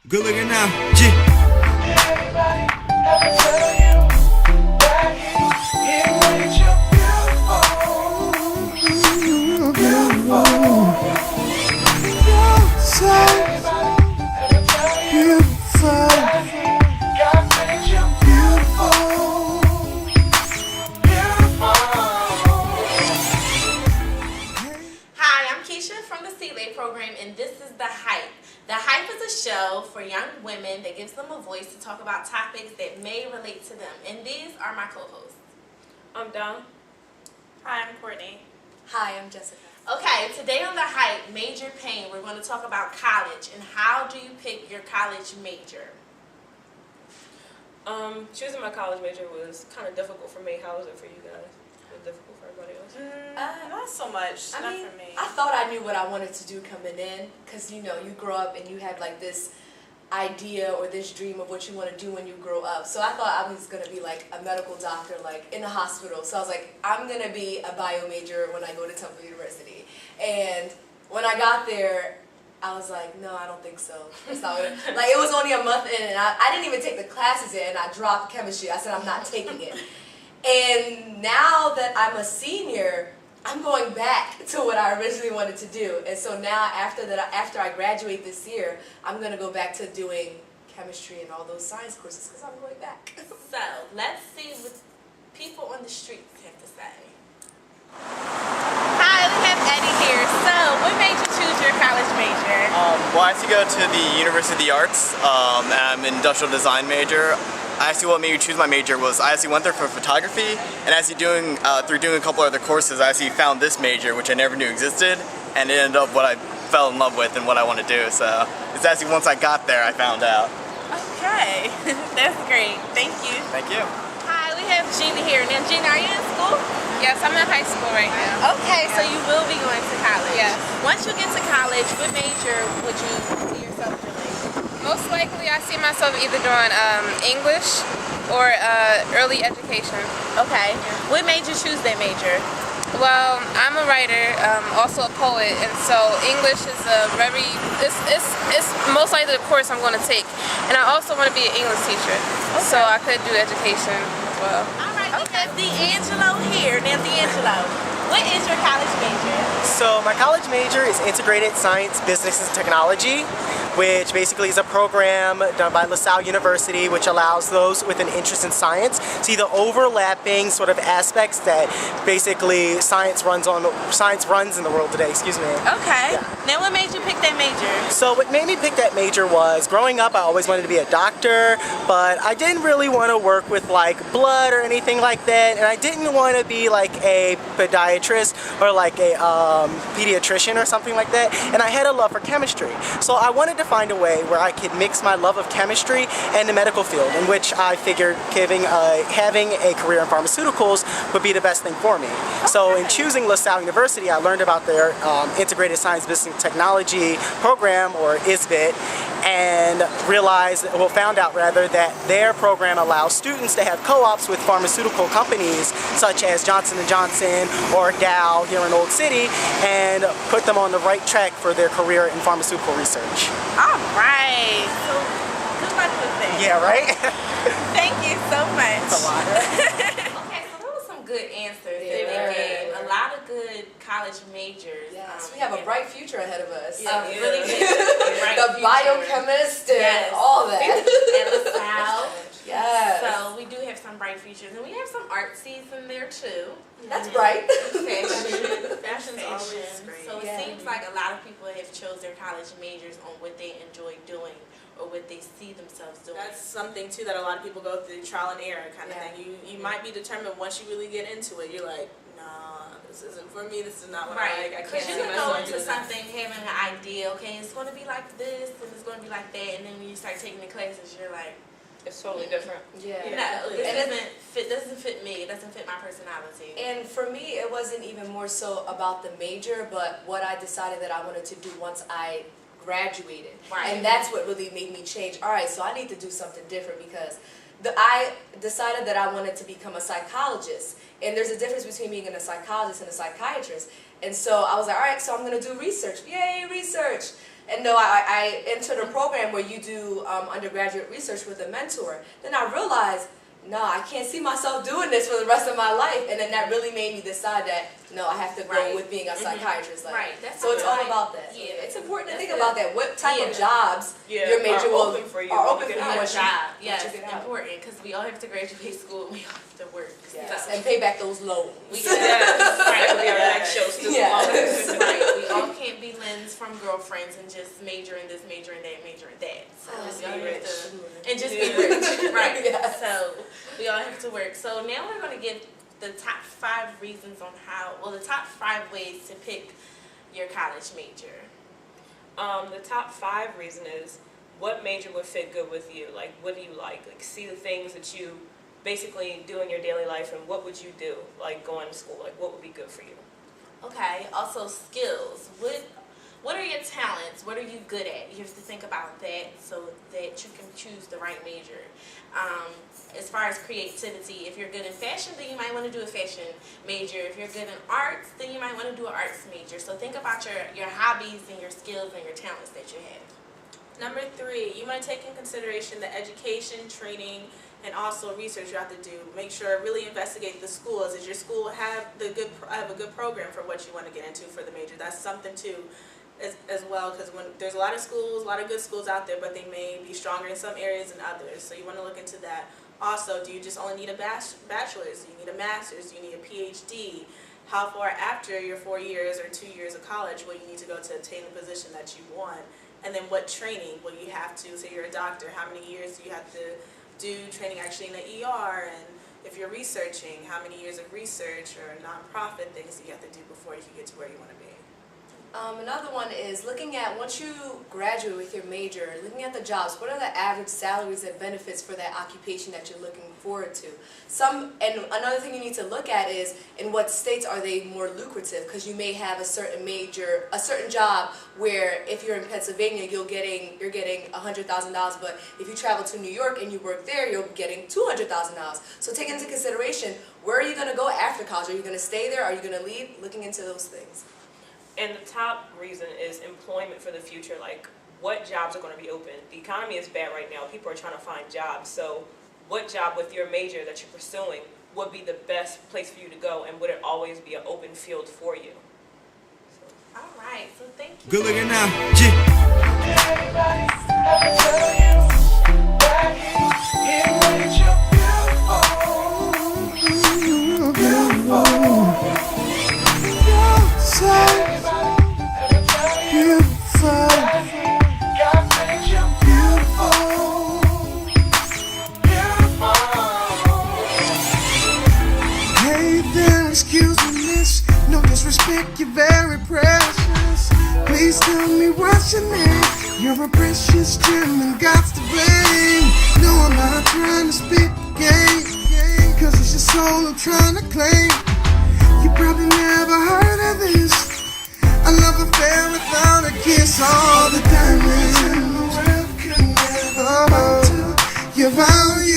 Good looking now, G. Everybody ever tell you that he made you beautiful, beautiful. Everybody ever tell you that God made you beautiful, beautiful. Hi, I'm Keisha from the SIHLE program, and this is The Hype. The Hype is a show for young women that gives them a voice to talk about topics that may relate to them. And these are my co-hosts. I'm Dawn. Hi, I'm Courtney. Hi, I'm Jessica. Okay, today on The Hype, Major Pain, we're going to talk about college and how do you pick your college major? Choosing my college major was kind of difficult for me. How was it for you guys? Was it difficult for everybody else? Not so much. Not for me. I thought I knew what I wanted to do coming in, because you grow up and you have like this idea or this dream of what you want to do when you grow up. So I thought I was going to be like a medical doctor, like in a hospital. So I was like, I'm going to be a bio major when I go to Temple University. And when I got there, I was like, no, I don't think so. It's not what like, it was only a month in, and I didn't even take the classes in, and I dropped chemistry. I said, I'm not taking it. And now that I'm a senior, I'm going back to what I originally wanted to do. And so now after I graduate this year, I'm going to go back to doing chemistry and all those science courses because I'm going back. So, let's see what people on the streets have to say. Hi, we have Eddie here. So, what made you choose your college major? Well, I actually go to the University of the Arts, and I'm an industrial design major. Actually, what made me choose my major was I actually went there for photography, and actually through doing a couple other courses, I actually found this major, which I never knew existed, and it ended up what I fell in love with and what I want to do. So it's actually once I got there, I found out. Okay, that's great. Thank you. Thank you. Hi, we have Gina here. Now, Gina, are you in school? Yes, I'm in high school right now. Okay, so you will be going to college. Yes. Once you get to college, what major would you see yourself doing? Most likely, I see myself either doing English or early education. Okay. What made you choose that major? Well, I'm a writer, also a poet, and so English is it's most likely the course I'm going to take. And I also want to be an English teacher, so I could do education as well. All right, we have D'Angelo here. Now, D'Angelo, what is your college major? So my college major is Integrated Science, Business, and Technology, which basically is a program done by LaSalle University, which allows those with an interest in science see the overlapping sort of aspects that basically science runs in the world today. Excuse me. Okay. Yeah. Now, what made you pick that major? So what made me pick that major was, growing up I always wanted to be a doctor, but I didn't really want to work with like blood or anything like that, and I didn't want to be like a podiatrist or like a pediatrician or something like that, and I had a love for chemistry. So I wanted to find a way where I could mix my love of chemistry and the medical field, in which I figured having a career in pharmaceuticals would be the best thing for me. So in choosing LaSalle University, I learned about their Integrated Science, Business, and Technology program, or ISBIT, and found out that their program allows students to have co-ops with pharmaceutical companies such as Johnson & Johnson or Dow here in Old City, and put them on the right track for their career in pharmaceutical research. All right. So, good luck with that. Yeah, right? Thank you so much. That's a lot. Okay, so that was some good answers that we gave. A lot of good college majors. Yes, we have a bright future ahead of us. Really good. The biochemist and all that. And LaSalle. Yes. So we do have some bright futures, and we have some artsies in there too. That's bright. Fashion's always great. So it seems like a lot of people have chose their college majors on what they enjoy doing or what they see themselves doing. That's something too that a lot of people go through, trial and error kind of thing. You might be determined once you really get into it. You're like, nah, this isn't for me. This is not what I like. I can't Because you see can go myself into doing that. something having an idea. Okay, it's going to be like this and it's going to be like that, and then when you start taking the classes, you're like, It's totally different. Yeah. no, this And doesn't fit me. It doesn't fit my personality. And for me, it wasn't even more so about the major, but what I decided that I wanted to do once I graduated. Right. And that's what really made me change. All right, so I need to do something different, because I decided that I wanted to become a psychologist. And there's a difference between being a psychologist and a psychiatrist. And so I was like, all right, so I'm going to do research. Yay, research. And though I entered a program where you do undergraduate research with a mentor, then I realized, no, I can't see myself doing this for the rest of my life. And then that really made me decide that, no, I have to go Right. with being a psychiatrist. Like, Right. That's so it's all right. about that. Yeah. It's important to That's think it. about that. What type of Yeah. jobs Yeah, your major are will open for you are when open you for get you out. once you Job. once Yes, you get out. important because we all have to graduate school and we all have to work. Yes. So- And pay back those loans. We That could be our Right. next show. Student Yeah. loans. Right. We all can't be lens from girlfriends and just major in this, major in that, major in that. So Oh, we just all be have rich. to- and just Yeah. be rich. Right. Yes. So we all have to work. So now we're going to give the top 5 reasons on how, well, the top 5 ways to pick your college major. The top 5 reason is what major would fit good with you. Like, what do you like? Like, see the things that you basically do in your daily life, and what would you do? Like going to school. Like, what would be good for you? Okay. Also skills. What are your talents? What are you good at? You have to think about that so that you can choose the right major. As far as creativity, if you're good in fashion, then you might want to do a fashion major. If you're good in arts, then you might want to do an arts major. So think about your hobbies and your skills and your talents that you have. Number 3, you want to take in consideration the education, training, and also research you have to do. Make sure, really investigate the schools. Does your school have a good program for what you want to get into for the major? That's something too, as well, because when there's a lot of schools, a lot of good schools out there, but they may be stronger in some areas than others. So you want to look into that. Also, do you just only need a bachelor's? Do you need a master's? Do you need a PhD? How far after your 4 years or 2 years of college will you need to go to obtain the position that you want? And then what training will you have to, say you're a doctor, how many years do you have to do training actually in the ER? And if you're researching, how many years of research or nonprofit things do you have to do before you can get to where you want to be? Another one is looking at, once you graduate with your major, looking at the jobs, what are the average salaries and benefits for that occupation that you're looking forward to? And another thing you need to look at is, in what states are they more lucrative? Because you may have a certain job where if you're in Pennsylvania, you're getting $100,000, but if you travel to New York and you work there, you're getting $200,000. So take into consideration, where are you going to go after college? Are you going to stay there? Are you going to leave? Looking into those things. And the top reason is employment for the future, like what jobs are going to be open. The economy is bad right now. People are trying to find jobs. So what job with your major that you're pursuing would be the best place for you to go, and would it always be an open field for you? All right. So thank you. Good looking now. Everybody, let me tell you that he made you beautiful. Beautiful. You're so beautiful. God made you beautiful. Beautiful. Hey there, excuse me, miss. No disrespect, you're very precious. Please tell me what's your name. You're a precious gem and God's to blame. No, I'm not trying to spit game, cause it's your soul I'm trying to claim. You probably never heard of this. A love affair without a kiss. All the diamonds in the world could never amount to your value.